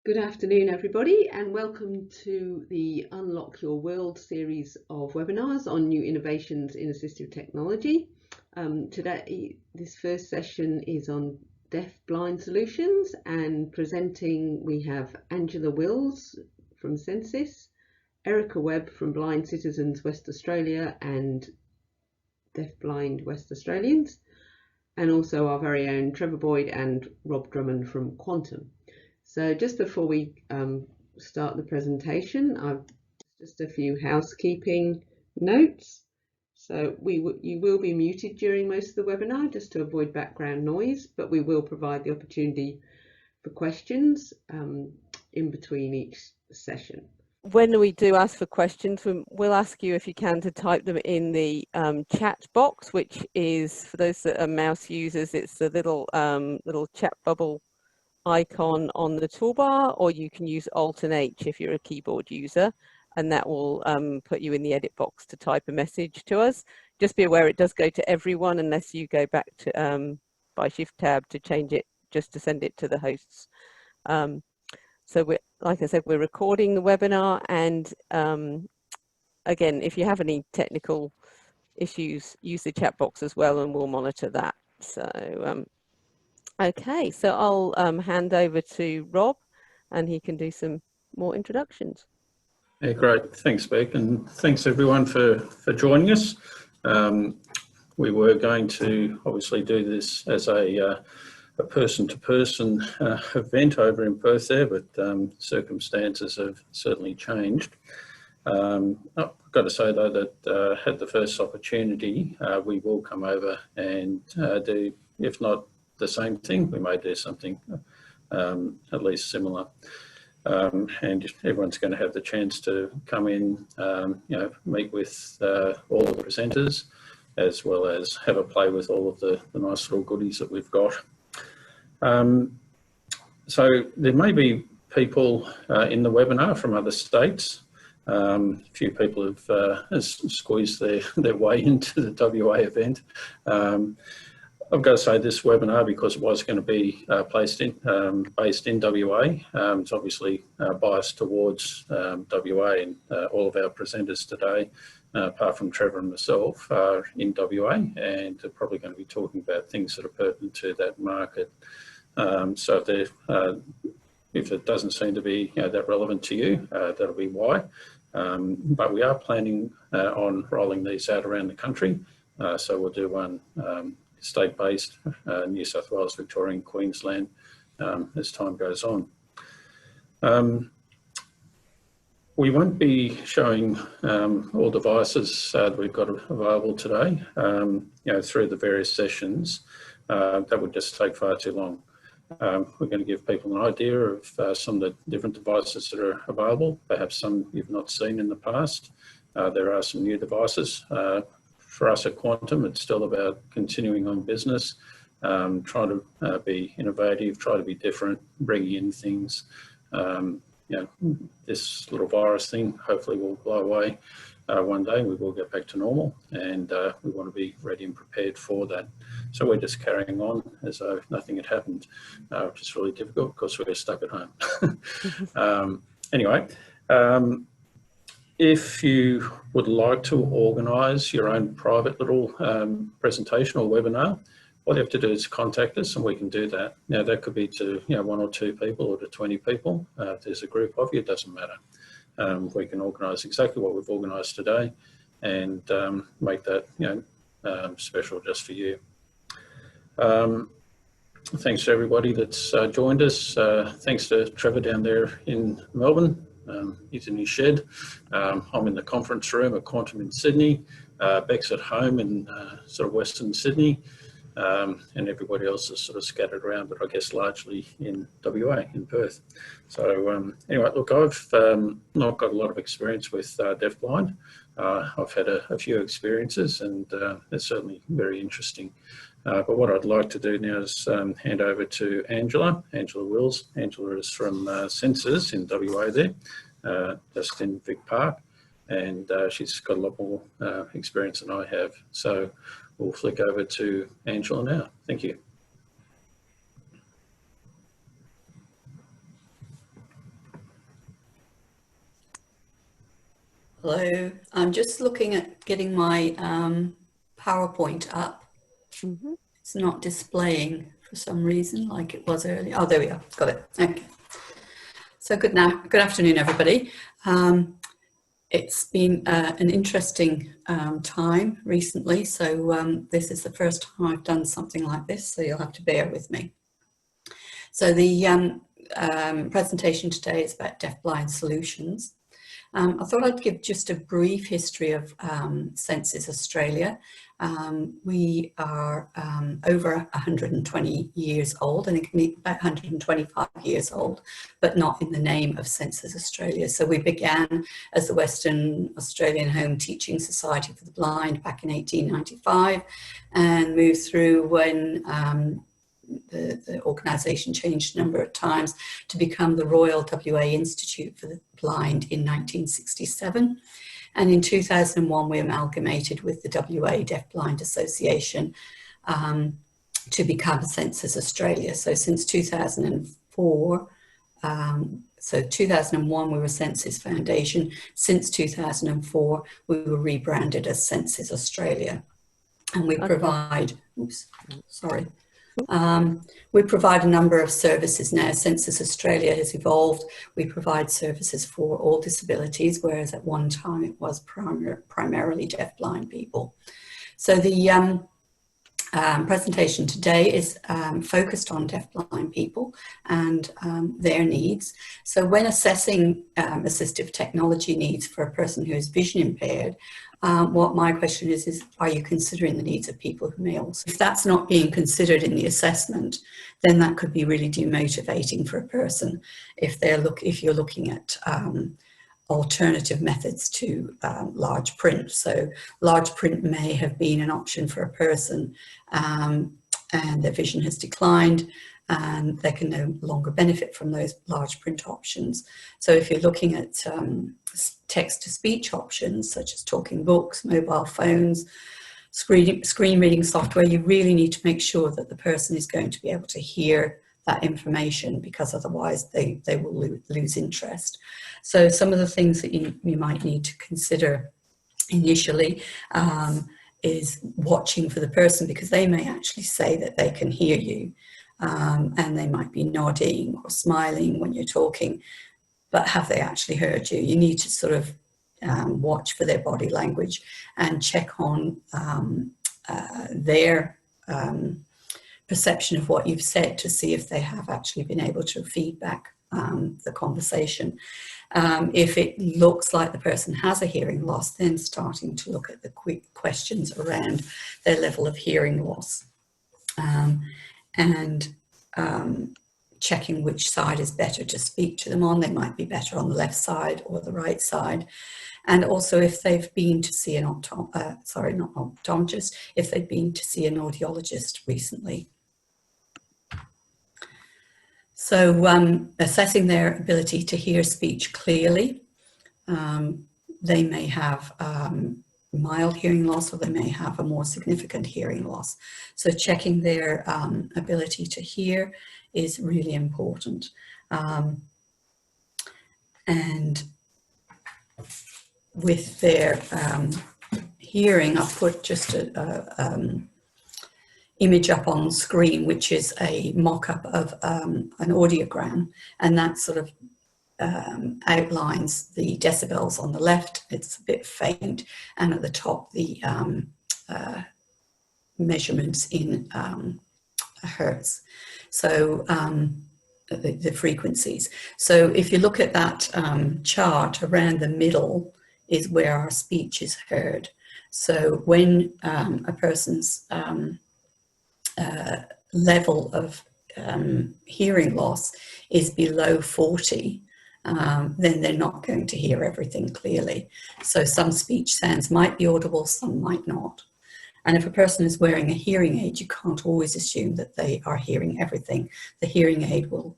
Good afternoon, everybody, and welcome to the Unlock Your World series of webinars on new innovations in assistive technology. Today, this first session is on deaf-blind solutions, and presenting we have Angela Wills from Census, Erica Webb from Blind Citizens West Australia and Deaf-Blind West Australians, and also our very own Trevor Boyd and Rob Drummond from Quantum. So just before we start the presentation, I've just a few housekeeping notes. So you will be muted during most of the webinar just to avoid background noise, but we will provide the opportunity for questions in between each session. When we do ask for questions, we'll ask you if you can to type them in the chat box, which is, for those that are mouse users, it's the little chat bubble icon on the toolbar, or you can use Alt and H if you're a keyboard user, and that will put you in the edit box to type a message to us. Just be aware it does go to everyone unless you go back to by Shift Tab to change it, just to send it to the hosts. So like I said, we're recording the webinar, and again, if you have any technical issues, use the chat box as well, and we'll monitor that. So okay, so I'll hand over to Rob, and he can do some more introductions. Yeah, great. Thanks, Beck, and thanks everyone for joining us. We were going to obviously do this as a person-to-person event over in Perth there, but circumstances have certainly changed. I've got to say though that had the first opportunity, we will come over and do, if not the same thing, we may do something at least similar. And everyone's going to have the chance to come in, meet with all of the presenters, as well as have a play with all of the nice little goodies that we've got. So there may be people in the webinar from other states. A few people have squeezed their way into the WA event. I've got to say this webinar, because it was going to be based in WA, it's obviously biased towards WA, and all of our presenters today, apart from Trevor and myself, are in WA, and they're probably going to be talking about things that are pertinent to that market. So if it doesn't seem to be that relevant to you, that'll be why. But we are planning on rolling these out around the country. So we'll do one state-based, New South Wales, Victoria and Queensland, as time goes on. We won't be showing all devices that we've got available today, through the various sessions. That would just take far too long. We're going to give people an idea of some of the different devices that are available, perhaps some you've not seen in the past. There are some new devices. For us at Quantum, it's still about continuing on business, trying to be innovative, try to be different, bringing in things. This little virus thing hopefully will blow away one day. We will get back to normal, and we want to be ready and prepared for that. So we're just carrying on as though nothing had happened, which is really difficult because we're stuck at home. Anyway, if you would like to organise your own private little presentation or webinar, all you have to do is contact us and we can do that. Now that could be to 1 or 2 people or to 20 people. If there's a group of you, it doesn't matter. We can organise exactly what we've organised today and make that special just for you. Thanks to everybody that's joined us. Thanks to Trevor down there in Melbourne. He's in his shed. I'm in the conference room at Quantum in Sydney. Beck's at home in sort of Western Sydney. And everybody else is sort of scattered around, but I guess largely in WA, in Perth. So anyway, look, I've not got a lot of experience with DeafBlind. I've had a few experiences, and it's certainly very interesting. But what I'd like to do now is hand over to Angela Wills. Angela is from Census in WA there, just in Vic Park, and she's got a lot more experience than I have. So we'll flick over to Angela now. Thank you. Hello, I'm just looking at getting my PowerPoint up. Mm-hmm. It's not displaying for some reason like it was earlier. Oh, there we go, got it. Okay. So good afternoon, everybody. It's been an interesting time recently, so this is the first time I've done something like this, so you'll have to bear with me. So the presentation today is about deafblind solutions. I thought I'd give just a brief history of Senses Australia. We are over 120 years old, and it can be about 125 years old, but not in the name of Senses Australia. So we began as the Western Australian Home Teaching Society for the Blind back in 1895, and moved through when the organisation changed a number of times to become the Royal WA Institute for the Blind in 1967. And in 2001, we amalgamated with the WA DeafBlind Association to become Senses Australia. So since 2004, so 2001 we were Senses Foundation. Since 2004, we were rebranded as Senses Australia. And we provide, we provide a number of services now. Senses Australia has evolved. We provide services for all disabilities, whereas at one time it was primarily deafblind people. So the presentation today is focused on deafblind people and their needs. So when assessing assistive technology needs for a person who is vision impaired, what my question is are you considering the needs of people who may also? If that's not being considered in the assessment, then that could be really demotivating for a person if you're looking at alternative methods to large print. So large print may have been an option for a person and their vision has declined and they can no longer benefit from those large print options. So if you're looking at text-to-speech options such as talking books, mobile phones, screen reading software, you really need to make sure that the person is going to be able to hear that information, because otherwise they will lose interest. So some of the things that you might need to consider initially is watching for the person, because they may actually say that they can hear you and they might be nodding or smiling when you're talking, but have they actually heard you? You need to sort of watch for their body language and check on their perception of what you've said to see if they have actually been able to feedback the conversation. If it looks like the person has a hearing loss, then starting to look at the quick questions around their level of hearing loss and checking which side is better to speak to them on. They might be better on the left side or the right side. And also if they've been to see an optometrist, if they've been to see an audiologist recently. So assessing their ability to hear speech clearly. They may have mild hearing loss, or they may have a more significant hearing loss. So checking their ability to hear is really important. And with their hearing, I've put just a image up on screen, which is a mock-up of an audiogram, and that sort of outlines the decibels on the left. It's a bit faint, and at the top the measurements in hertz, so the frequencies. So if you look at that chart, around the middle is where our speech is heard. So when a person's level of hearing loss is below 40, then they're not going to hear everything clearly. So some speech sounds might be audible, some might not. And if a person is wearing a hearing aid, you can't always assume that they are hearing everything. The hearing aid will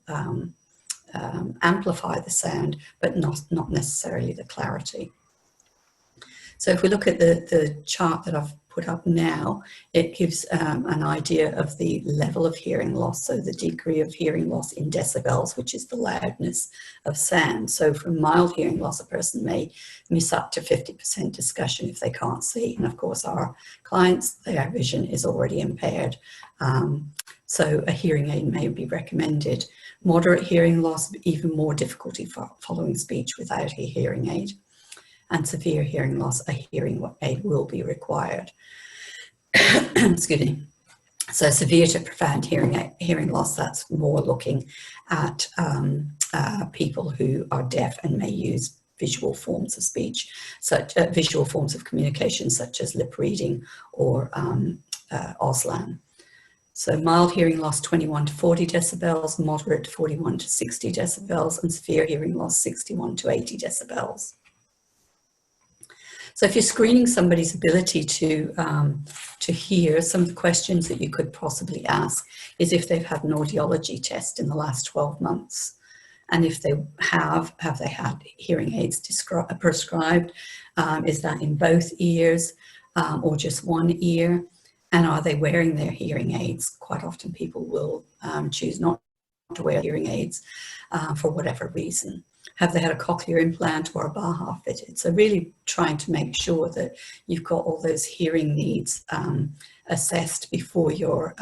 amplify the sound, but not necessarily the clarity. So if we look at the chart that I've put up now, it gives an idea of the level of hearing loss, so the degree of hearing loss in decibels, which is the loudness of sound. So from mild hearing loss, a person may miss up to 50% discussion if they can't see. And of course, our clients, their vision is already impaired. So a hearing aid may be recommended. Moderate hearing loss, even more difficulty following speech without a hearing aid. And severe hearing loss, a hearing aid will be required. Excuse me. So severe to profound hearing loss, that's more looking at people who are deaf and may use visual forms of speech, such visual forms of communication, such as lip reading or Auslan. So mild hearing loss, 21 to 40 decibels, moderate, 41 to 60 decibels, and severe hearing loss, 61 to 80 decibels. So if you're screening somebody's ability to hear, some of the questions that you could possibly ask is if they've had an audiology test in the last 12 months. And if they have they had hearing aids prescribed? Is that in both ears or just one ear? And are they wearing their hearing aids? Quite often people will choose not to wear hearing aids for whatever reason. Have they had a cochlear implant or a Baha fitted? So really trying to make sure that you've got all those hearing needs assessed before you're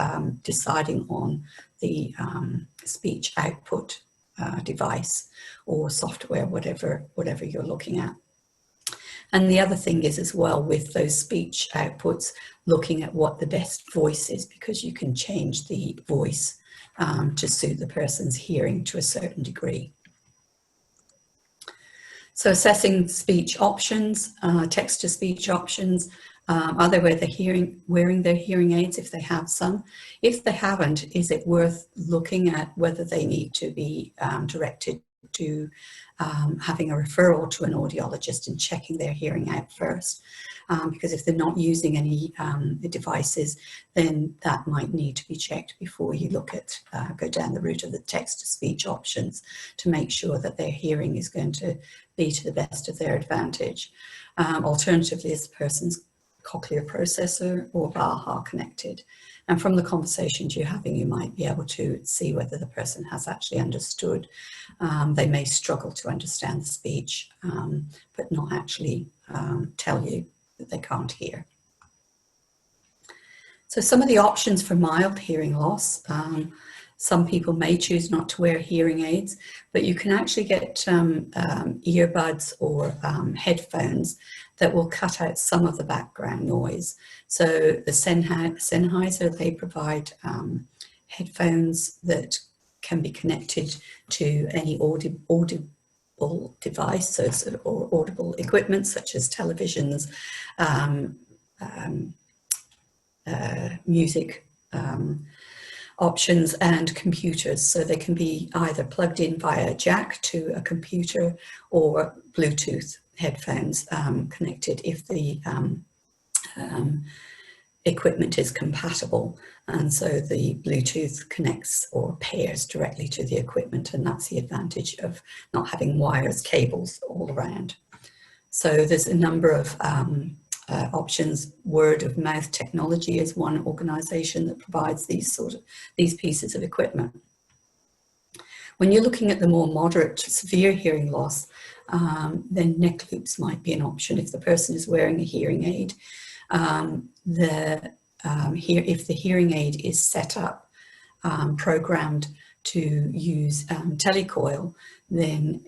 deciding on the speech output device or software, whatever you're looking at. And the other thing is as well with those speech outputs, looking at what the best voice is, because you can change the voice to suit the person's hearing to a certain degree. So assessing speech options, text-to-speech options, are they wearing their hearing aids if they have some? If they haven't, is it worth looking at whether they need to be directed to having a referral to an audiologist and checking their hearing out first? Because if they're not using any devices, then that might need to be checked before you look at go down the route of the text-to-speech options to make sure that their hearing is going to be to the best of their advantage. Alternatively, is the person's cochlear processor or Baha connected? And from the conversations you're having, you might be able to see whether the person has actually understood. They may struggle to understand the speech, but not actually tell you that they can't hear. So some of the options for mild hearing loss, some people may choose not to wear hearing aids, but you can actually get earbuds or headphones that will cut out some of the background noise. So the Sennheiser, they provide headphones that can be connected to any audible device, so sort of audible equipment such as televisions, music options, and computers. So they can be either plugged in via a jack to a computer or Bluetooth headphones connected if the equipment is compatible. And so the Bluetooth connects or pairs directly to the equipment, and that's the advantage of not having wires, cables all around. So there's a number of options. Word of mouth technology is one organization that provides these pieces of equipment. When you're looking at the more moderate to severe hearing loss, then neck loops might be an option if the person is wearing a hearing aid. If the hearing aid is set up, programmed to use telecoil, then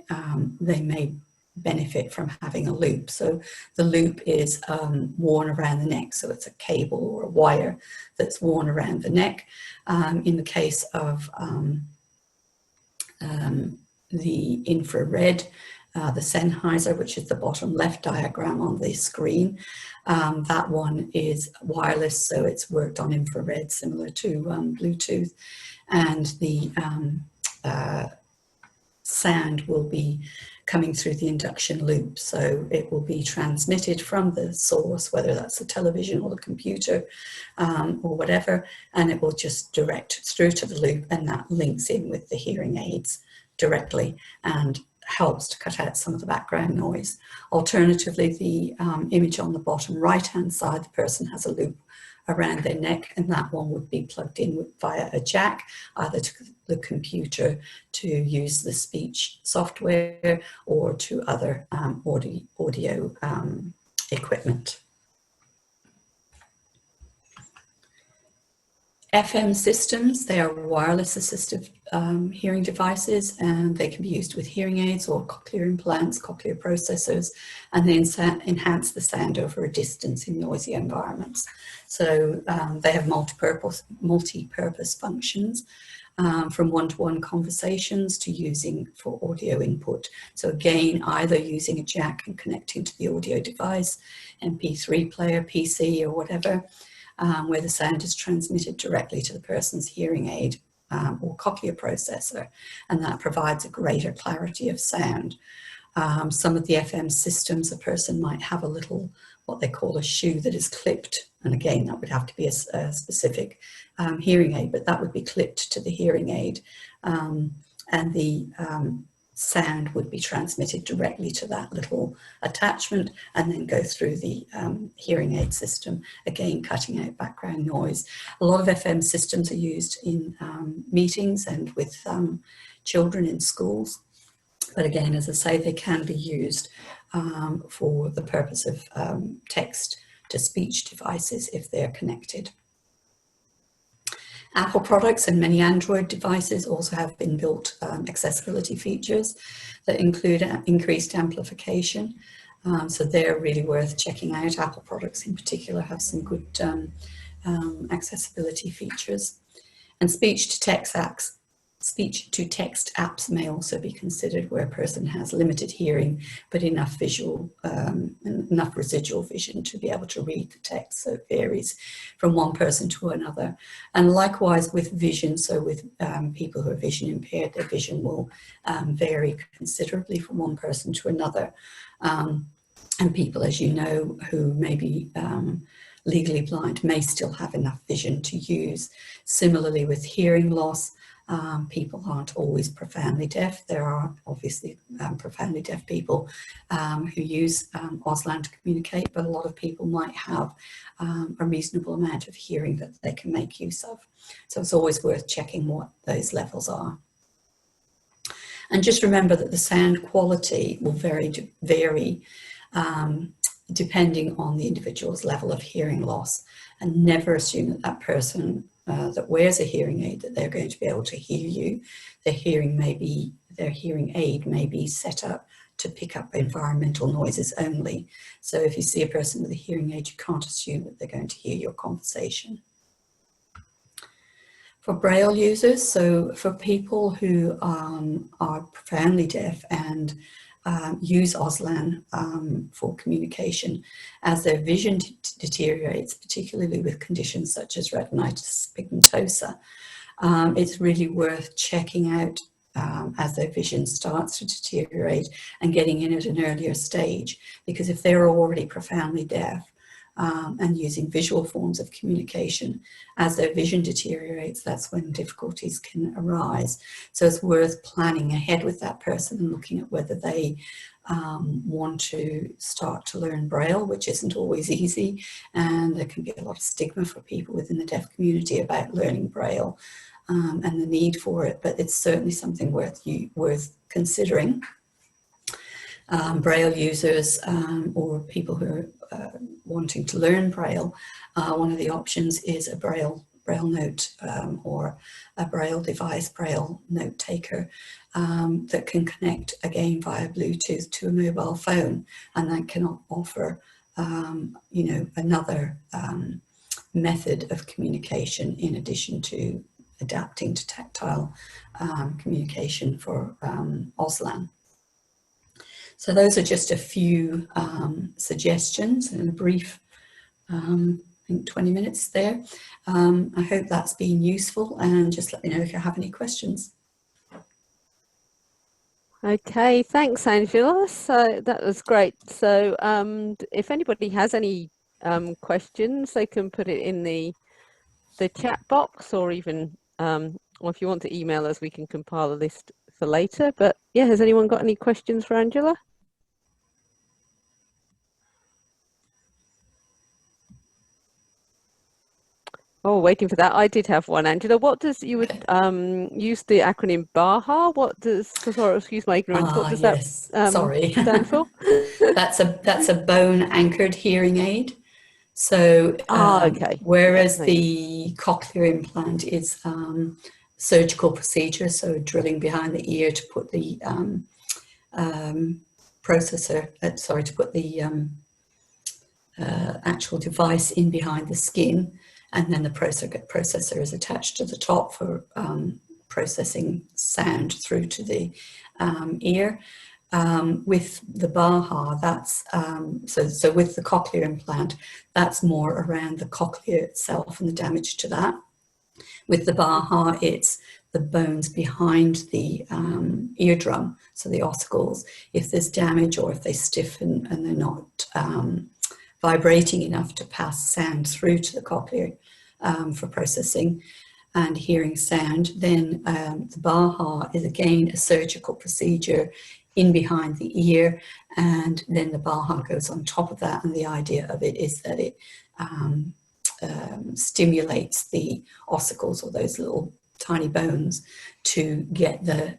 they may benefit from having a loop. So the loop is worn around the neck, so it's a cable or a wire that's worn around the neck. In the case of the infrared, the Sennheiser, which is the bottom left diagram on the screen, that one is wireless, so it's worked on infrared, similar to Bluetooth, and the sound will be coming through the induction loop. So it will be transmitted from the source, whether that's the television or the computer or whatever, and it will just direct through to the loop, and that links in with the hearing aids directly. And helps to cut out some of the background noise. Alternatively, the image on the bottom right-hand side, the person has a loop around their neck, and that one would be plugged in via a jack, either to the computer to use the speech software or to other audio equipment. FM systems, they are wireless assistive hearing devices, and they can be used with hearing aids or cochlear implants, cochlear processors, and they enhance the sound over a distance in noisy environments. So they have multi-purpose functions, from one-to-one conversations to using for audio input. So again, either using a jack and connecting to the audio device, MP3 player, PC or whatever, where the sound is transmitted directly to the person's hearing aid or cochlear processor, and that provides a greater clarity of sound. Some of the FM systems, a person might have a little, what they call a shoe that is clipped, and again that would have to be a specific hearing aid, but that would be clipped to the hearing aid, and the sound would be transmitted directly to that little attachment and then go through the hearing aid system, again cutting out background noise. A lot of FM systems are used in meetings and with children in schools, but again, as I say, they can be used for the purpose of text to speech devices if they're connected. Apple products and many Android devices also have inbuilt accessibility features that include increased amplification. So they're really worth checking out. Apple products in particular have some good accessibility features. And speech-to-text apps may also be considered where a person has limited hearing but enough enough residual vision to be able to read the text. So it varies from one person to another. And likewise with vision, so with people who are vision impaired, their vision will vary considerably from one person to another. And people, as you know, who may be legally blind may still have enough vision to use. Similarly with hearing loss, people aren't always profoundly deaf. There are obviously profoundly deaf people who use Auslan to communicate, but a lot of people might have a reasonable amount of hearing that they can make use of. So it's always worth checking what those levels are. And just remember that the sound quality will vary depending on the individual's level of hearing loss, and never assume that that person that wears a hearing aid that they're going to be able to hear you. Their hearing aid may be set up to pick up environmental noises only. So if you see a person with a hearing aid, you can't assume that they're going to hear your conversation. For Braille users, so for people who are profoundly deaf and use Auslan for communication, as their vision deteriorates, particularly with conditions such as retinitis pigmentosa, it's really worth checking out as their vision starts to deteriorate and getting in at an earlier stage, because if they're already profoundly deaf and using visual forms of communication, as their vision deteriorates, that's when difficulties can arise. So it's worth planning ahead with that person and looking at whether they want to start to learn Braille, which isn't always easy, and there can be a lot of stigma for people within the deaf community about learning Braille and the need for it, but it's certainly something worth considering. Braille users or people who are wanting to learn Braille, one of the options is a Braille note or a Braille device, Braille note taker, that can connect again via Bluetooth to a mobile phone, and that can offer another method of communication in addition to adapting to tactile communication for Auslan. So those are just a few suggestions in a brief, I think 20 minutes there. I hope that's been useful, and just let me know if you have any questions. Okay, thanks Angela. So that was great. So if anybody has any questions, they can put it in the chat box, or even or if you want to email us, we can compile a list for later. But yeah, has anyone got any questions for Angela? Oh, waiting for that. I did have one, Angela. What does, you would use the acronym BAHA? What does, sorry, excuse my ignorance, what does yes. that Sorry. stand for? That's a bone anchored hearing aid. So okay. whereas Okay. the cochlear implant is surgical procedure, so drilling behind the ear to put the to put the actual device in behind the skin, and then the processor is attached to the top for processing sound through to the ear. With the BAHA, that's so with the cochlear implant, that's more around the cochlea itself and the damage to that. With the BAHA, it's the bones behind the eardrum, so the ossicles. If there's damage or if they stiffen and they're not vibrating enough to pass sound through to the cochlea for processing and hearing sound, then the BAHA is again a surgical procedure in behind the ear, and then the BAHA goes on top of that, and the idea of it is that it stimulates the ossicles, or those little tiny bones, to get them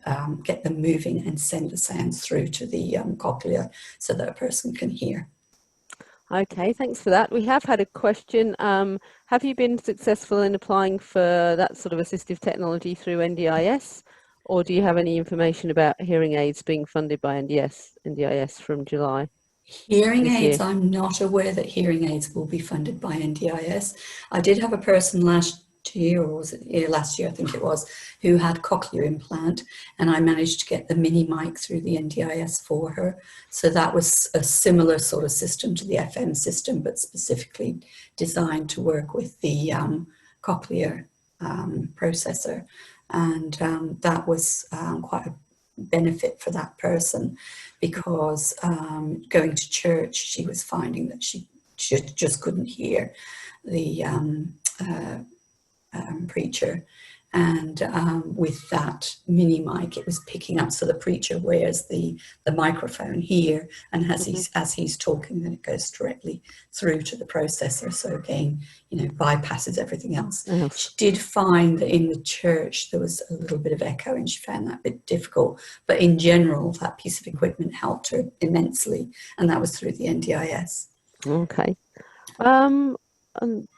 moving and send the sounds through to the cochlea so that a person can hear. Okay, thanks for that. We have had a question. Have you been successful in applying for that sort of assistive technology through NDIS, or do you have any information about hearing aids being funded by NDIS from July? Hearing aids, I'm not aware that hearing aids will be funded by NDIS. I did have a person last year, or was it last year, I think it was, who had cochlear implant, and I managed to get the mini mic through the NDIS for her. So that was a similar sort of system to the FM system, but specifically designed to work with the cochlear processor. And that was quite a benefit for that person, because going to church, she was finding that she just couldn't hear the preacher, and with that mini mic, it was picking up, so the preacher wears the microphone here, and as he's talking, then it goes directly through to the processor, so again, you know, bypasses everything else. She did find that in the church there was a little bit of echo, and she found that a bit difficult, but in general that piece of equipment helped her immensely, and that was through the NDIS. Okay.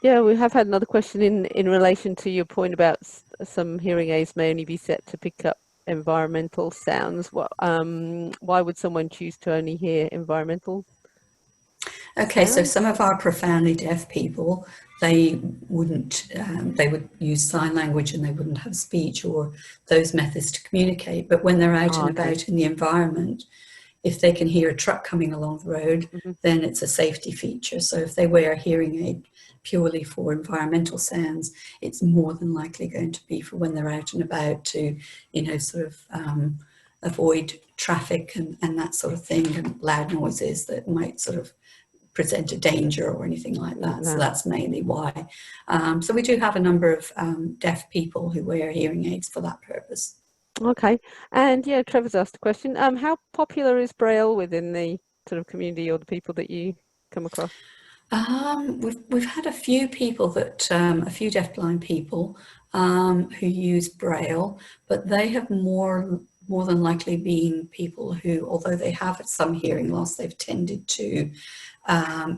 Yeah, we have had another question in relation to your point about some hearing aids may only be set to pick up environmental sounds. Why would someone choose to only hear environmental Okay, sounds? so some of our profoundly deaf people, they wouldn't, they would use sign language, and they wouldn't have speech or those methods to communicate. But when they're out and about in the environment, if they can hear a truck coming along the road, then it's a safety feature. So if they wear a hearing aid purely for environmental sounds, it's more than likely going to be for when they're out and about to, you know, sort of avoid traffic and that sort of thing, and loud noises that might sort of present a danger or anything like that. So that's mainly why. So we do have a number of deaf people who wear hearing aids for that purpose. Okay, and yeah, Trevor's asked a question. How popular is Braille within the sort of community, or the people that you come across? We've had a few people that a few deafblind people who use Braille, but they have more than likely been people who, although they have some hearing loss, they've tended to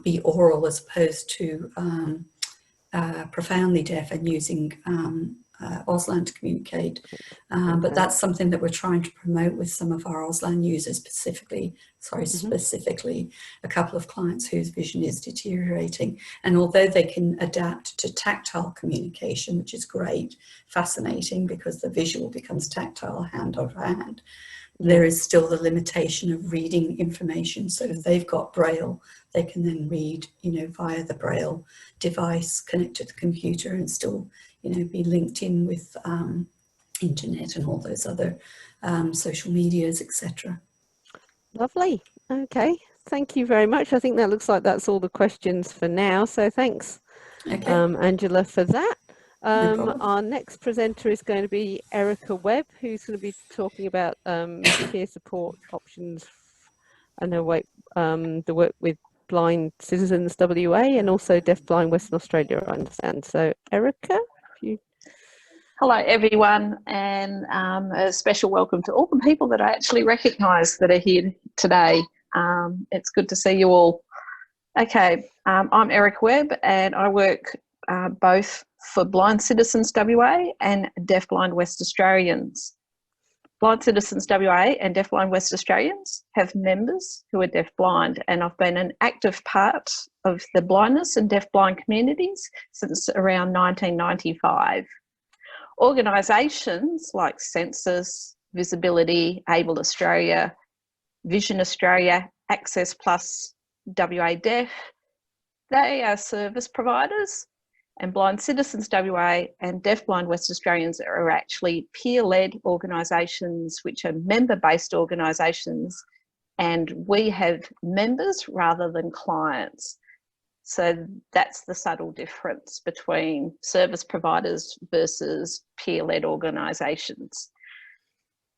be oral as opposed to profoundly deaf and using Auslan to communicate, but that's something that we're trying to promote with some of our Auslan users, specifically a couple of clients whose vision is deteriorating, and although they can adapt to tactile communication, which is great, fascinating, because the visual becomes tactile, hand over hand, there is still the limitation of reading information. So if they've got Braille, they can then read, you know, via the Braille device connected to the computer, and still, you know, be linked in with internet and all those other social medias, etc. Lovely. Okay, thank you very much. I think that looks like that's all the questions for now. So thanks, Angela, for that. problem. Our next presenter is going to be Erica Webb, who's going to be talking about peer support options and the work with blind citizens WA and also deafblind Western Australia, I understand. So Erica, if you... Hello everyone, and a special welcome to all the people that I actually recognise that are here today. It's good to see you all. Okay, I'm Erica Webb and I work both for Blind Citizens WA and Deafblind West Australians. Blind Citizens WA and Deafblind West Australians have members who are deafblind, and I've been an active part of the blindness and deafblind communities since around 1995. Organisations like Census, Visibility, Able Australia, Vision Australia, Access Plus, WA Deaf, they are service providers, and Blind Citizens WA and Deafblind West Australians are actually peer-led organisations, which are member-based organisations, and we have members rather than clients. So that's the subtle difference between service providers versus peer-led organisations.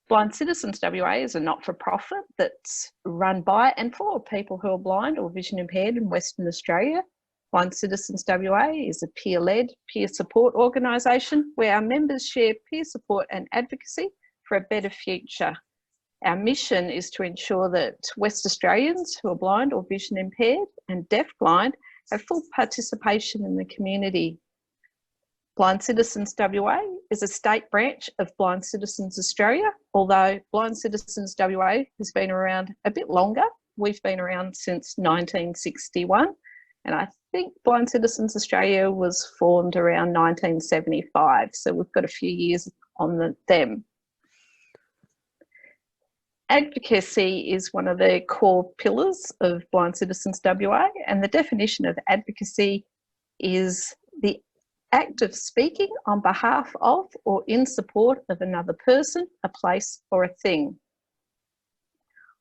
Blind Citizens WA is a not-for-profit that's run by and for people who are blind or vision impaired in Western Australia. Blind Citizens WA is a peer-led, peer support organisation where our members share peer support and advocacy for a better future. Our mission is to ensure that West Australians who are blind or vision impaired and deafblind have full participation in the community. Blind Citizens WA is a state branch of Blind Citizens Australia, although Blind Citizens WA has been around a bit longer. We've been around since 1961, and I think Blind Citizens Australia was formed around 1975, so we've got a few years on them. Advocacy is one of the core pillars of Blind Citizens WA, and the definition of advocacy is the act of speaking on behalf of or in support of another person, a place, or a thing.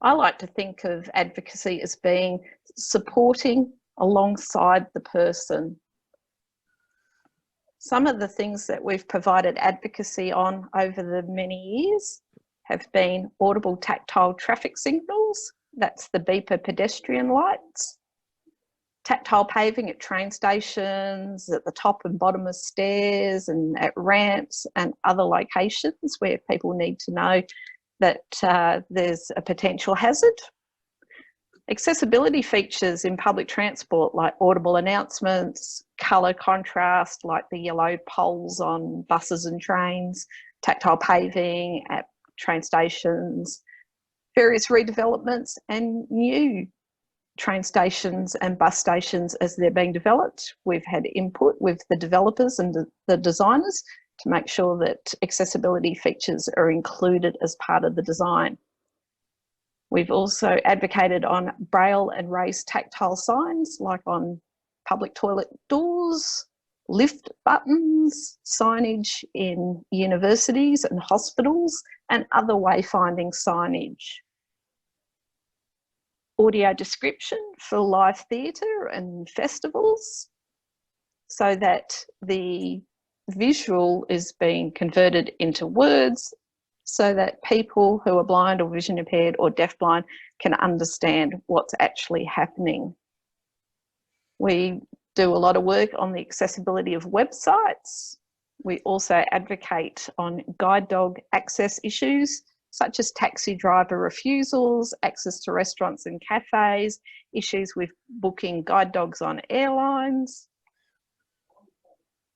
I like to think of advocacy as being supporting alongside the person. Some of the things that we've provided advocacy on over the many years have been audible tactile traffic signals, that's the beeper pedestrian lights, tactile paving at train stations, at the top and bottom of stairs and at ramps and other locations where people need to know that there's a potential hazard. Accessibility features in public transport like audible announcements, colour contrast like the yellow poles on buses and trains, tactile paving at train stations, various redevelopments and new train stations and bus stations as they're being developed. We've had input with the developers and the designers to make sure that accessibility features are included as part of the design. We've also advocated on Braille and raised tactile signs like on public toilet doors, lift buttons, signage in universities and hospitals, and other wayfinding signage. Audio description for live theatre and festivals so that the visual is being converted into words so that people who are blind or vision impaired or deafblind can understand what's actually happening. We do a lot of work on the accessibility of websites. We also advocate on guide dog access issues such as taxi driver refusals, access to restaurants and cafes, issues with booking guide dogs on airlines.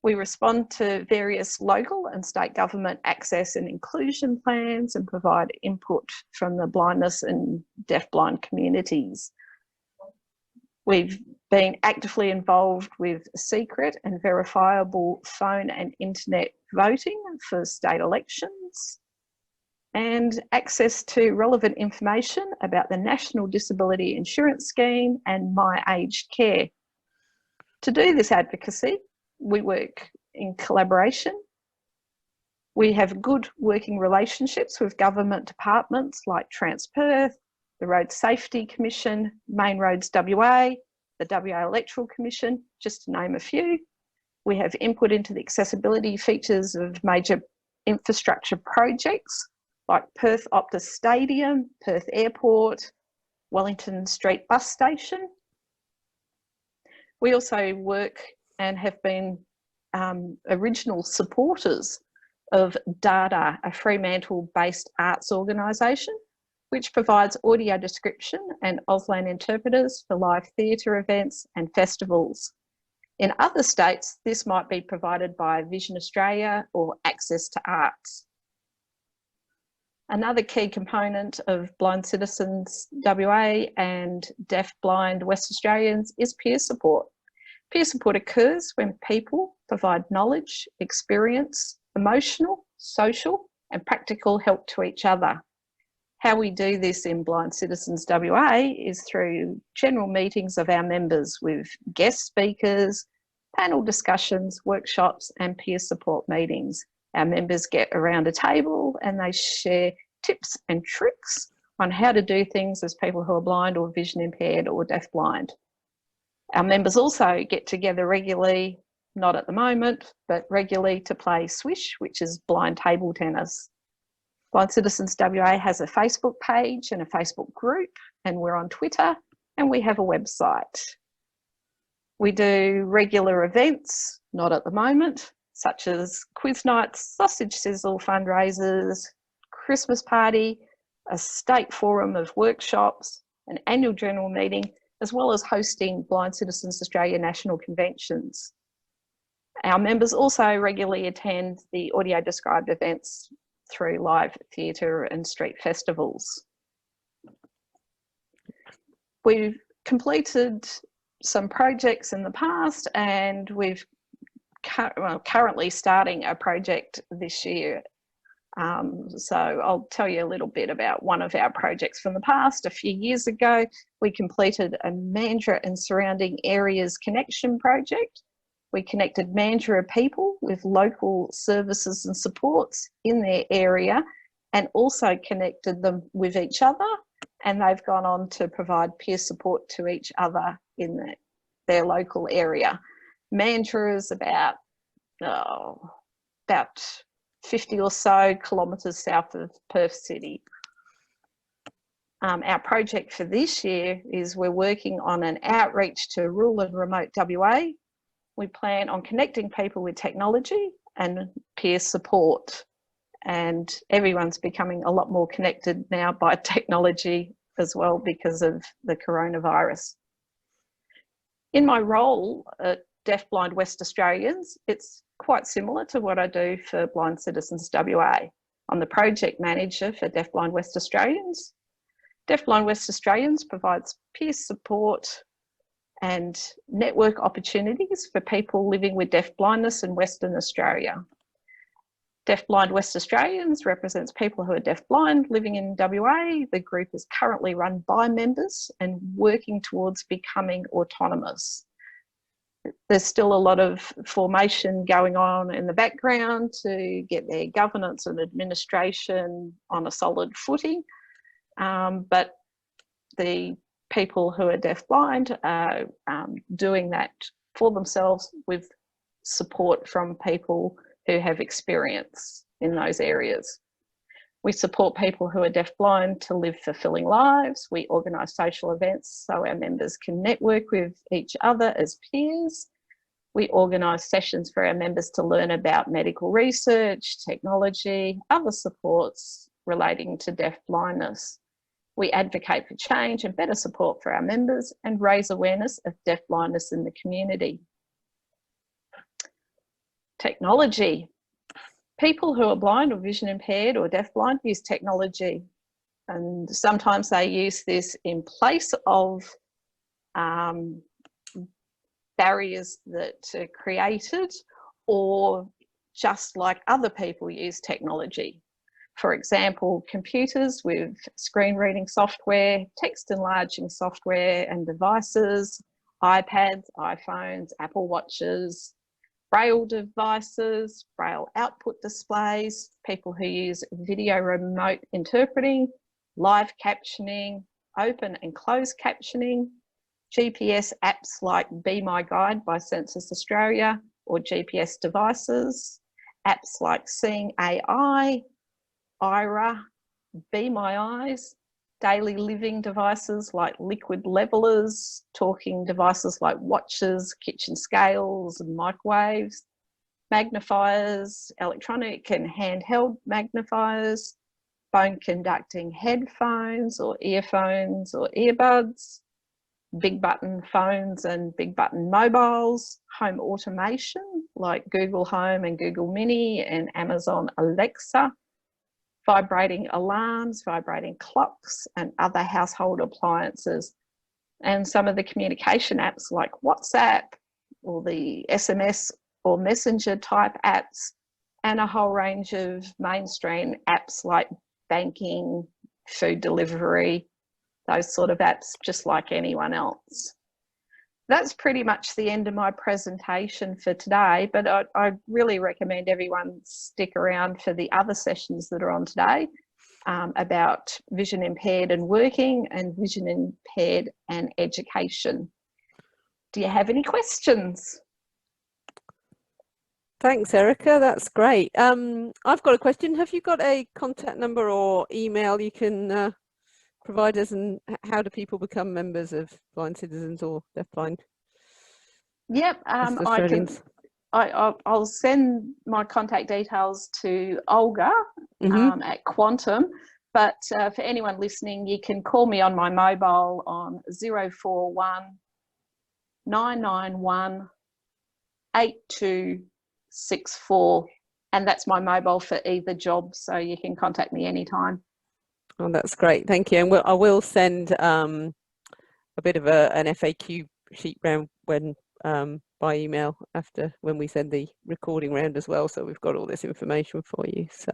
We respond to various local and state government access and inclusion plans and provide input from the blindness and deafblind communities. We've been actively involved with secret and verifiable phone and internet voting for state elections, and access to relevant information about the National Disability Insurance Scheme and My Aged Care. To do this advocacy, we work in collaboration. We have good working relationships with government departments like Perth, the Road Safety Commission, Main Roads WA, the WA Electoral Commission, just to name a few. We have input into the accessibility features of major infrastructure projects like Perth Optus Stadium, Perth Airport, Wellington Street Bus Station. We also work and have been original supporters of Dada, a Fremantle-based arts organisation, which provides audio description and Auslan interpreters for live theatre events and festivals. In other states, this might be provided by Vision Australia or Access to Arts. Another key component of Blind Citizens WA and DeafBlind West Australians is peer support. Peer support occurs when people provide knowledge, experience, emotional, social and practical help to each other. How we do this in Blind Citizens WA is through general meetings of our members with guest speakers, panel discussions, workshops and peer support meetings. Our members get around a table and they share tips and tricks on how to do things as people who are blind or vision impaired or deafblind. Our members also get together regularly, not at the moment, but regularly to play Swish, which is blind table tennis. Blind Citizens WA has a Facebook page and a Facebook group, and we're on Twitter, and we have a website. We do regular events, not at the moment, such as quiz nights, sausage sizzle fundraisers, Christmas party, a state forum of workshops, an annual general meeting, as well as hosting Blind Citizens Australia national conventions. Our members also regularly attend the audio described events through live theatre and street festivals. We've completed some projects in the past and we've currently starting a project this year. So I'll tell you a little bit about one of our projects from the past. A few years ago, we completed a Mandurah and surrounding areas connection project. We connected Mandurah people with local services and supports in their area and also connected them with each other, and they've gone on to provide peer support to each other in their local area. Mandurah is about 50 or so kilometres south of Perth City. Our project for this year is we're working on an outreach to rural and remote WA. We plan on connecting people with technology and peer support, and everyone's becoming a lot more connected now by technology as well because of the coronavirus. In my role at DeafBlind West Australians, it's quite similar to what I do for Blind Citizens WA. I'm the project manager for DeafBlind West Australians. DeafBlind West Australians provides peer support and network opportunities for people living with deafblindness in Western Australia. DeafBlind West Australians represents people who are deafblind living in WA. The group is currently run by members and working towards becoming autonomous. There's still a lot of formation going on in the background to get their governance and administration on a solid footing, but the people who are deafblind are doing that for themselves with support from people who have experience in those areas. We support people who are deafblind to live fulfilling lives. We organise social events so our members can network with each other as peers. We organise sessions for our members to learn about medical research, technology, other supports relating to deafblindness. We advocate for change and better support for our members and raise awareness of deafblindness in the community. Technology. People who are blind or vision impaired or deafblind use technology, and sometimes they use this in place of barriers that are created, or just like other people use technology. For example, computers with screen reading software, text enlarging software and devices, iPads, iPhones, Apple Watches, Braille devices, Braille output displays, people who use video remote interpreting, live captioning, open and closed captioning, GPS apps like Be My Guide by Census Australia, or GPS devices, apps like Seeing AI, Ira, Be My Eyes, daily living devices like liquid levelers, talking devices like watches, kitchen scales and microwaves, magnifiers, electronic and handheld magnifiers, phone conducting headphones or earphones or earbuds, big button phones and big button mobiles, home automation like Google Home and Google Mini and Amazon Alexa, vibrating alarms, vibrating clocks and other household appliances, and some of the communication apps like WhatsApp or the SMS or Messenger type apps, and a whole range of mainstream apps like banking, food delivery, those sort of apps, just like anyone else. That's pretty much the end of my presentation for today, but I really recommend everyone stick around for the other sessions that are on today about vision impaired and working and vision impaired and education. Do you have any questions? Thanks, Erica. That's great. I've got a question. Have you got a contact number or email you can provide us, and how do people become members of Blind Citizens or DeafBlind? Yep, I'll send my contact details to Olga at Quantum, but for anyone listening, you can call me on my mobile on 041 991 8264, and that's my mobile for either job, so you can contact me anytime. Oh, that's great. Thank you. And I will send a bit of an FAQ sheet round by email when we send the recording round as well. So we've got all this information for you. So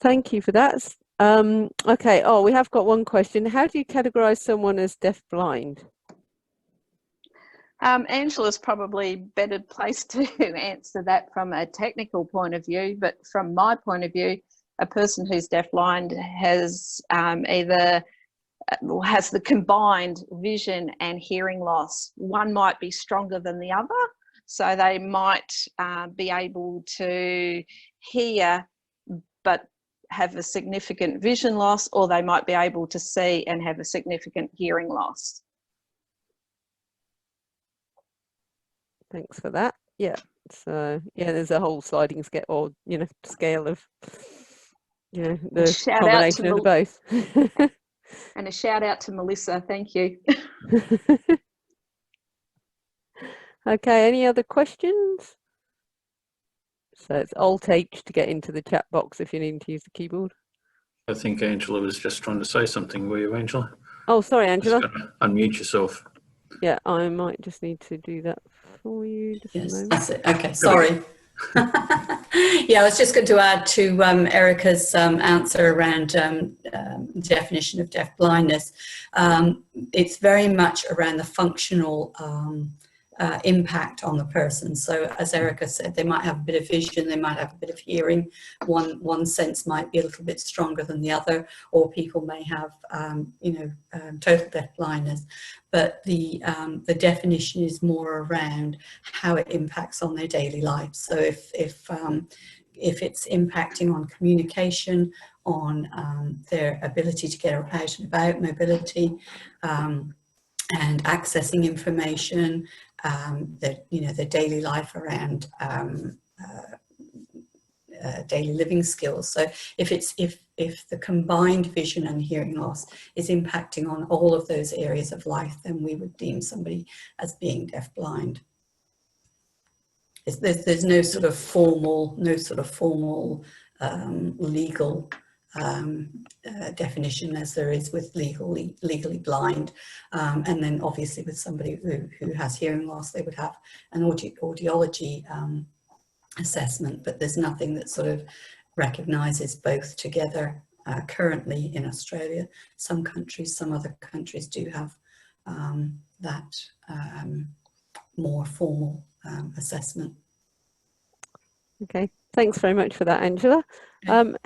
thank you for that. Okay. Oh, we have got one question. How do you categorize someone as deafblind? Angela's probably better placed to answer that from a technical point of view, but from my point of view, a person who's deafblind has either has the combined vision and hearing loss. One might be stronger than the other, so they might be able to hear but have a significant vision loss, or they might be able to see and have a significant hearing loss. Thanks for that. Yeah. So yeah, there's a whole sliding scale, or scale of the combination of the both. And a shout out to Melissa. Thank you. Okay. Any other questions? So it's Alt-H to get into the chat box if you need to use the keyboard. I think Angela was just trying to say something. Were you, Angela? Oh, sorry, Angela. Just gotta unmute yourself. Yeah, I might just need to do that for you. Just yes, a moment. that's it. Okay, sorry. Yeah, I was just going to add to Erica's answer around definition of deafblindness. It's very much around the functional impact on the person. So as Erica said, they might have a bit of vision, they might have a bit of hearing. One sense might be a little bit stronger than the other, or people may have, total deafblindness. But the definition is more around how it impacts on their daily life. So if it's impacting on communication, on their ability to get out and about, mobility, and accessing information, their daily life around daily living skills. So if the combined vision and hearing loss is impacting on all of those areas of life, then we would deem somebody as being deafblind. There's no sort of formal legal definition as there is with legally blind, and then obviously with somebody who has hearing loss, they would have an audiology assessment, but there's nothing that sort of recognises both together currently in Australia. Some other countries do have that more formal assessment. Okay, thanks very much for that, Angela.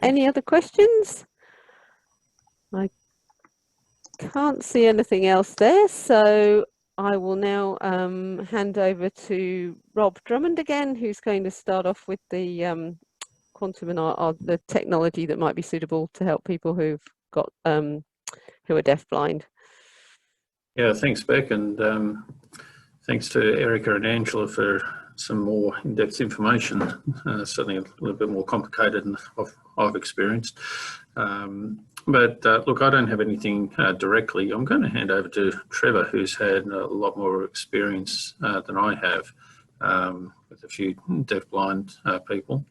Any other questions? I can't see anything else there, so I will now hand over to Rob Drummond again, who's going to start off with the quantum and the technology that might be suitable to help people who've got who are deafblind. Yeah, thanks, Beck, and thanks to Erica and Angela for some more in-depth information. Certainly a little bit more complicated than I've experienced. But look, I don't have anything directly. I'm going to hand over to Trevor, who's had a lot more experience than I have with a few deafblind people.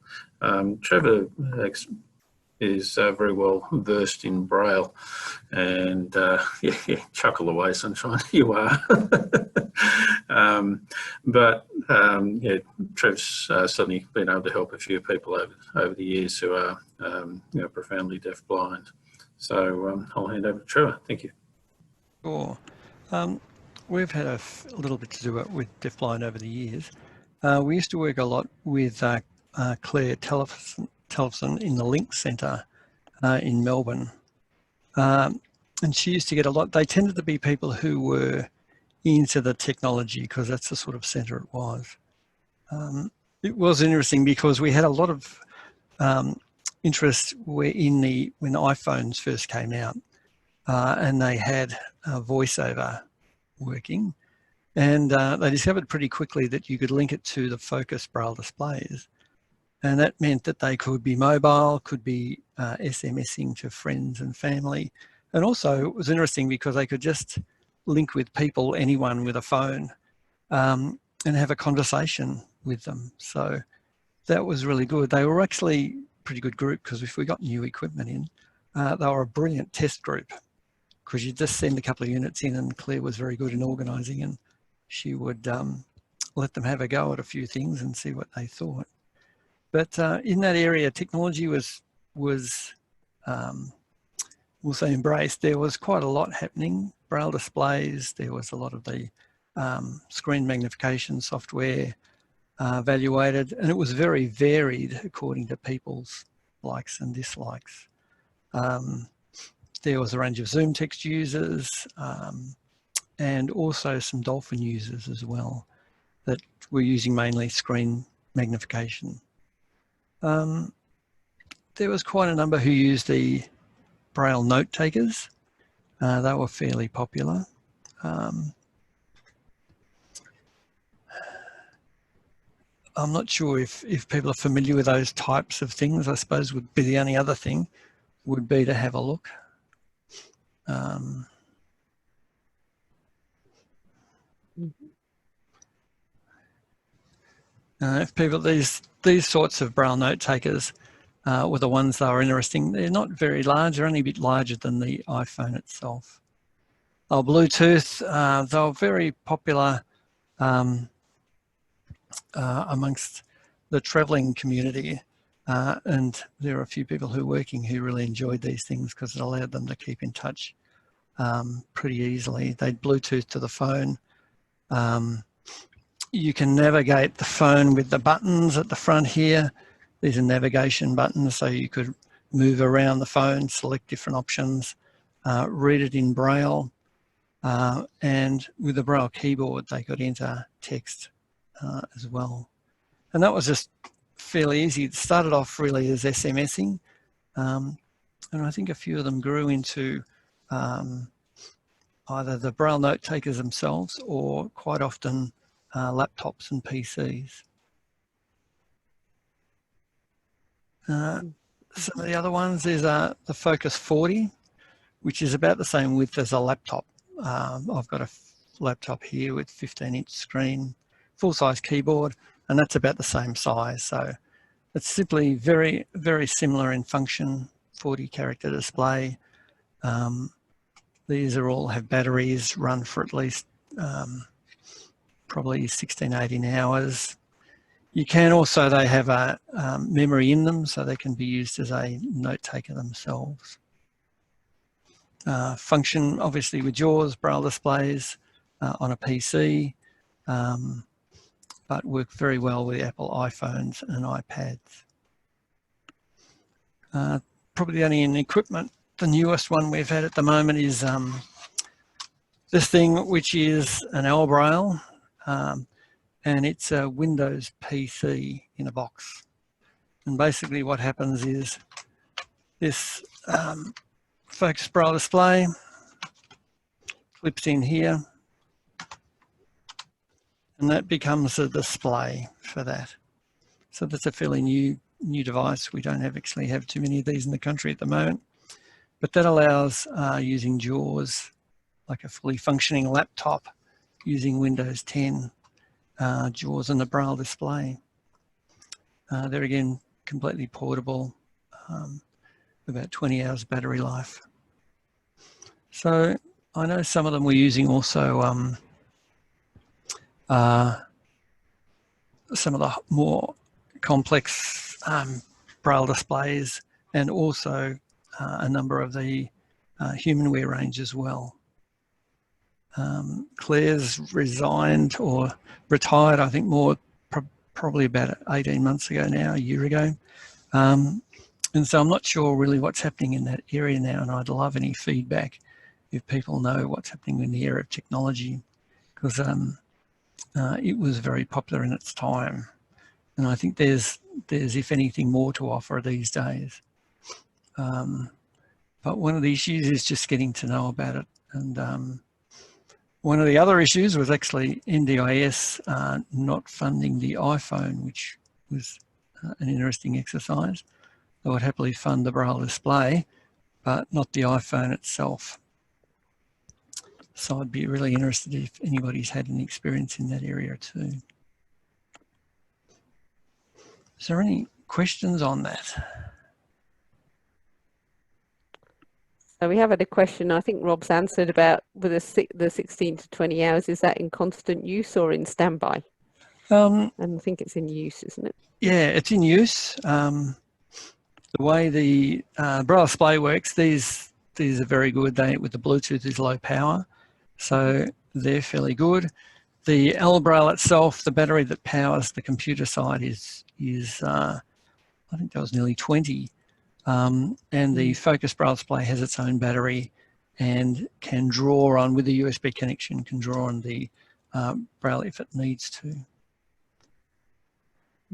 Trevor is very well versed in Braille, and yeah, chuckle away, sunshine, you are. Yeah, Trev's certainly been able to help a few people over the years who are you know, profoundly deafblind. So I'll hand over to Trevor. Thank you. Sure. We've had a little bit to do with deafblind over the years. We used to work a lot with Claire Tellefson in the Link Centre in Melbourne. And she used to get a lot, they tended to be people who were into the technology because that's the sort of centre it was. It was interesting because we had a lot of interest when iPhones first came out and they had voiceover working, and they discovered pretty quickly that you could link it to the Focus Braille displays, and that meant that they could be mobile, could be SMSing to friends and family, and also it was interesting because they could just link with people, anyone with a phone, and have a conversation with them. So that was really good. They were actually a pretty good group because if we got new equipment in, they were a brilliant test group because you just send a couple of units in, and Claire was very good in organising, and she would let them have a go at a few things and see what they thought. But in that area, technology was we'll say embraced. There was quite a lot happening. Braille displays, there was a lot of the screen magnification software evaluated, and it was very varied according to people's likes and dislikes. There was a range of Zoom text users and also some Dolphin users as well that were using mainly screen magnification. There was quite a number who used the Braille note takers. They were fairly popular. I'm not sure if people are familiar with those types of things. I suppose would be the only other thing would be to have a look. If people, these sorts of Braille note takers were the ones that were interesting. They're not very large, they're only a bit larger than the iPhone itself. Bluetooth, they were very popular amongst the travelling community, and there are a few people who are working who really enjoyed these things because it allowed them to keep in touch pretty easily. They'd Bluetooth to the phone. You can navigate the phone with the buttons at the front here. These are navigation buttons, so you could move around the phone, select different options, read it in Braille, and with the Braille keyboard they could enter text as well. And that was just fairly easy. It started off really as SMSing, and I think a few of them grew into either the Braille note takers themselves or quite often laptops and PCs. Some of the other ones is the Focus 40, which is about the same width as a laptop. I've got a laptop here with 15-inch screen, full-size keyboard, and that's about the same size. So it's simply very, very similar in function, 40-character display. These are all have batteries, run for at least probably 16, 18 hours. You can also, they have a memory in them, so they can be used as a note taker themselves. Function obviously with JAWS, Braille displays on a PC, but work very well with Apple iPhones and iPads. Probably only in equipment, the newest one we've had at the moment is this thing, which is an Braille, and it's a Windows PC in a box. And basically what happens is this focus Braille display clips in here, and that becomes a display for that. So that's a fairly new device. We don't actually have too many of these in the country at the moment, but that allows using JAWS, like a fully functioning laptop, using Windows 10 JAWS and the Braille display. They're again completely portable, about 20 hours battery life. So I know some of them were using also some of the more complex Braille displays, and also a number of the humanware range as well. Claire's resigned or retired, I think probably about 18 months ago now, a year ago. And so I'm not sure really what's happening in that area now, and I'd love any feedback if people know what's happening in the area of technology, because it was very popular in its time. And I think there's if anything, more to offer these days. But one of the issues is just getting to know about it. And one of the other issues was actually NDIS not funding the iPhone, which was an interesting exercise. They would happily fund the Braille display, but not the iPhone itself. So I'd be really interested if anybody's had any experience in that area too. Is there any questions on that? So we have had a question, I think Rob's answered, about with the 16 to 20 hours, is that in constant use or in standby? And I think it's in use, isn't it? Yeah, it's in use. The way the Braille display works, these are very good. With the Bluetooth is low power, so they're fairly good. The Braille itself, the battery that powers the computer side is I think that was nearly 20. And the Focus Braille display has its own battery and can draw on, with a USB connection, can draw on the Braille if it needs to.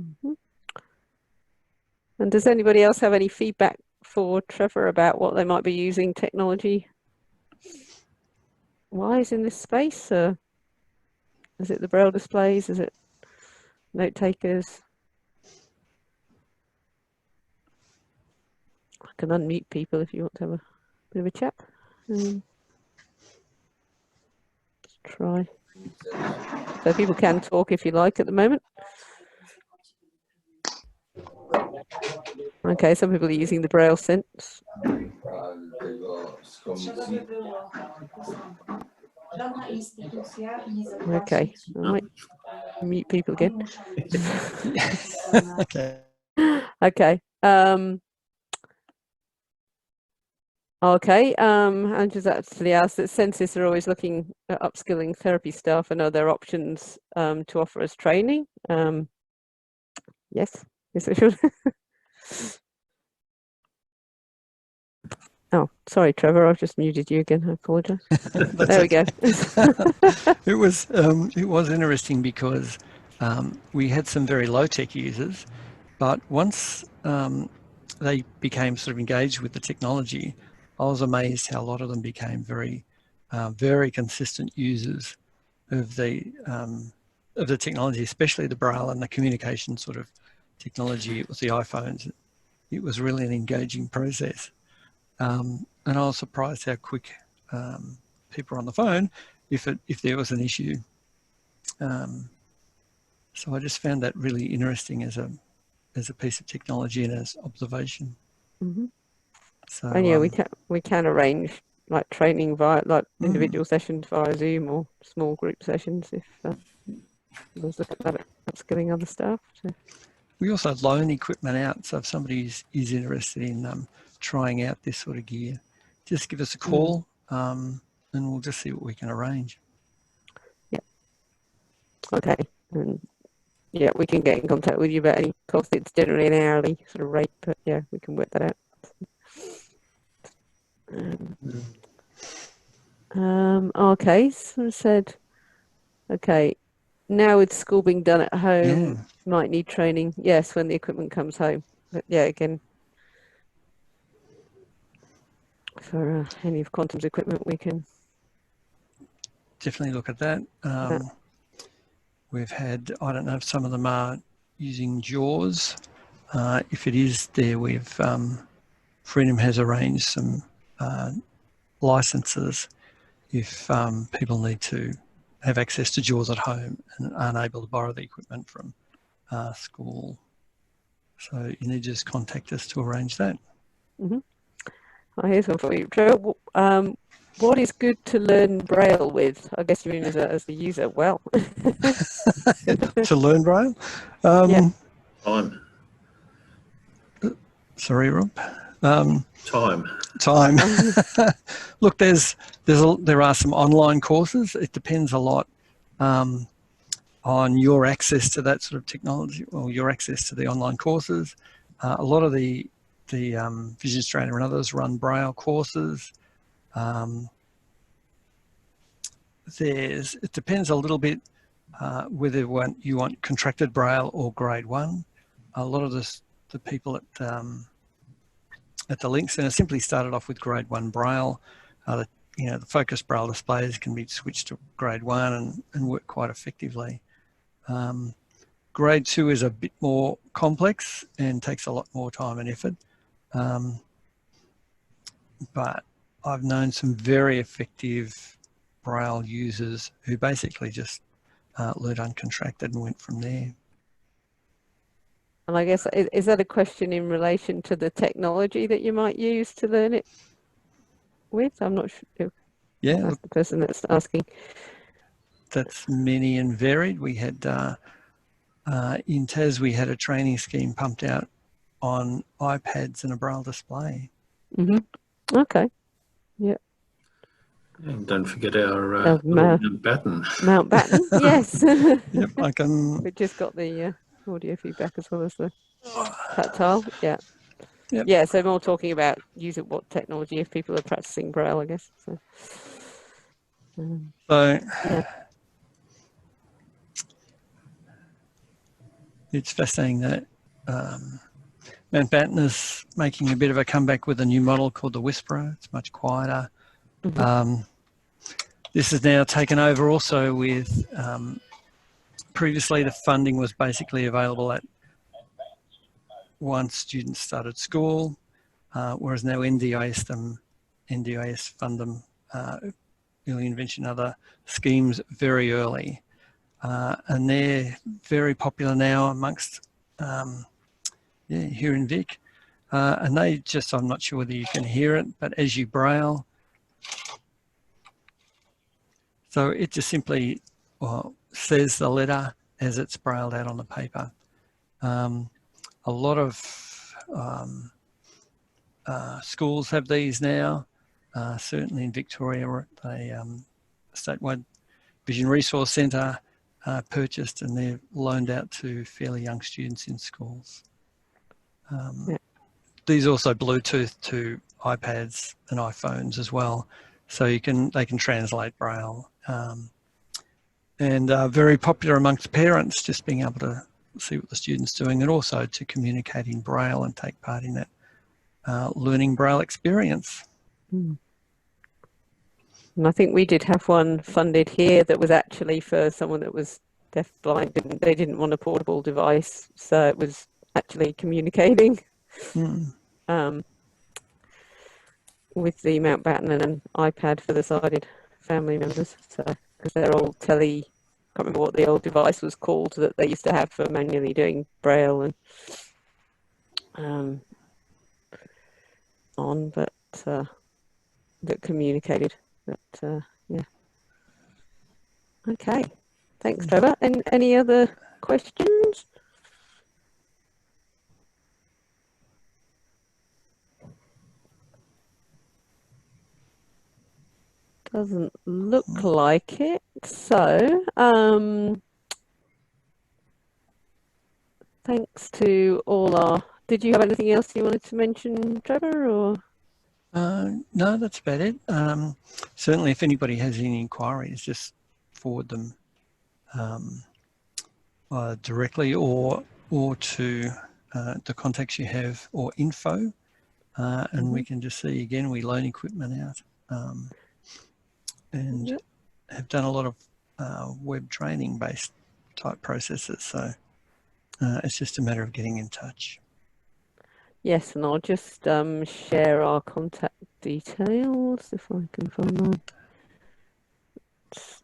Mm-hmm. And does anybody else have any feedback for Trevor about what they might be using technology wise in this space? Is it the Braille displays? Is it note takers? I can unmute people if you want to have a bit of a chat. Let's try. So people can talk if you like at the moment. Okay, some people are using the Braille Sense. Okay, I might mute people again. Okay. Okay. Okay, Andrew's actually asked that Census are always looking at upskilling therapy staff and other options to offer as training. Yes, I should. Oh, sorry, Trevor, I've just muted you again. I apologise. There we go. It was interesting because we had some very low-tech users, but once they became sort of engaged with the technology, I was amazed how a lot of them became very, very consistent users of the technology, especially the Braille and the communication sort of technology with the iPhones. It was really an engaging process. And I was surprised how quick people were on the phone if there was an issue. So I just found that really interesting as a piece of technology and as observation. Mm-hmm. So, and yeah, we can arrange like training via individual sessions via Zoom or small group sessions if let's look at that, upskilling other staff. So. We also loan equipment out, so if somebody is interested in trying out this sort of gear, just give us a call and we'll just see what we can arrange. Yeah. Okay. And yeah, we can get in contact with you about any cost. It's generally an hourly sort of rate, but yeah, we can work that out. Okay, so said, okay, now with school being done at home, might need training. Yes, when the equipment comes home. But yeah, again, for any of Quantum's equipment, we can definitely look at that. We've had, I don't know if some of them are using JAWS. If it is there, we've Freedom has arranged some licenses if people need to have access to JAWS at home and aren't able to borrow the equipment from school. So you need to just contact us to arrange that. Oh, here's one for you, Joe. What is good to learn Braille with? I guess you mean as the user. Well, to learn Braille. Yeah. Time. Sorry, Rob. Time. Look, there are some online courses. It depends a lot on your access to that sort of technology, or your access to the online courses. A lot of the Vision Australia and others run Braille courses. It depends a little bit whether you want contracted Braille or grade 1. A lot of the people at the Link Centre simply started off with grade 1 Braille. The focus Braille displays can be switched to grade 1 and work quite effectively. Grade 2 is a bit more complex and takes a lot more time and effort. But I've known some very effective Braille users who basically just learned uncontracted and went from there. And I guess, is that a question in relation to the technology that you might use to learn it with? I'm not sure. Yeah, that's the person that's asking. That's many and varied. We had in Tas, we had a training scheme pumped out on iPads and a Braille display. Okay. Yeah. And don't forget our Mountbatten. Mountbatten, yes. Yep, I can. We just got the audio feedback as well as the tactile. Yeah. Yep. Yeah, so more talking about using what technology if people are practicing Braille, I guess. So yeah. It's fascinating that Mountbatten is making a bit of a comeback with a new model called the Whisperer. It's much quieter. This is now taken over also with, previously the funding was basically available at once students started school, whereas now NDIS fund them, early intervention, other schemes very early. And they're very popular now amongst, here in Vic. And they just, I'm not sure whether you can hear it, but as you Braille, so it just simply says the letter as it's brailled out on the paper. A lot of schools have these now. Certainly in Victoria, a statewide Vision Resource Centre purchased, and they're loaned out to fairly young students in schools. These also Bluetooth to iPads and iPhones as well, so they can translate Braille, and very popular amongst parents, just being able to see what the student's doing, and also to communicate in Braille and take part in that learning Braille experience. And I think we did have one funded here that was actually for someone that was deaf-blind. They didn't want a portable device, so it was actually communicating with the Mountbatten and an iPad for the sighted family members. So, because they're all I can't remember what the old device was called that they used to have for manually doing Braille and but that communicated. But yeah. Okay. Thanks, Trevor. And any other questions? Doesn't look like it. So, thanks to all our. Did you have anything else you wanted to mention, Trevor? Or No, that's about it. Certainly, if anybody has any inquiries, just forward them directly or to the contacts you have, or info, and we can just see again. We loan equipment out, and have done a lot of web training based type processes. So it's just a matter of getting in touch. Yes, and I'll just share our contact details if I can find them. Let's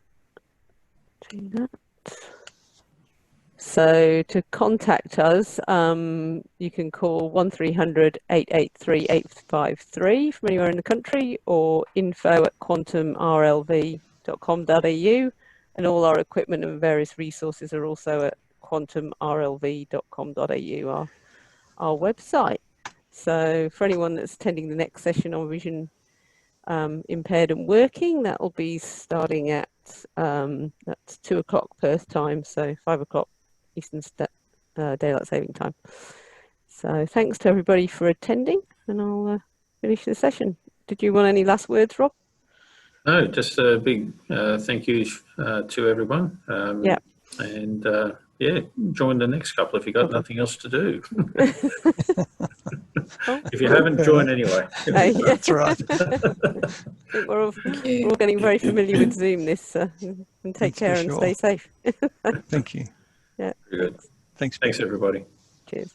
do that. So to contact us, you can call 1300 883 853 from anywhere in the country, or info@quantumrlv.com.au, and all our equipment and various resources are also at quantumrlv.com.au, our website. So for anyone that's attending the next session on vision impaired and working, that will be starting at that's 2 o'clock Perth time, so 5 o'clock Eastern Daylight Saving Time. So thanks to everybody for attending, and I'll finish the session. Did you want any last words, Rob? No, just a big thank you to everyone. Yeah. And yeah, join the next couple if you've got nothing else to do. If you haven't, join anyway. That's right. I think we're all getting very familiar with Zoom and take care and stay safe. Thank you. Yeah. Very good. Thanks. Thanks, everybody. Cheers.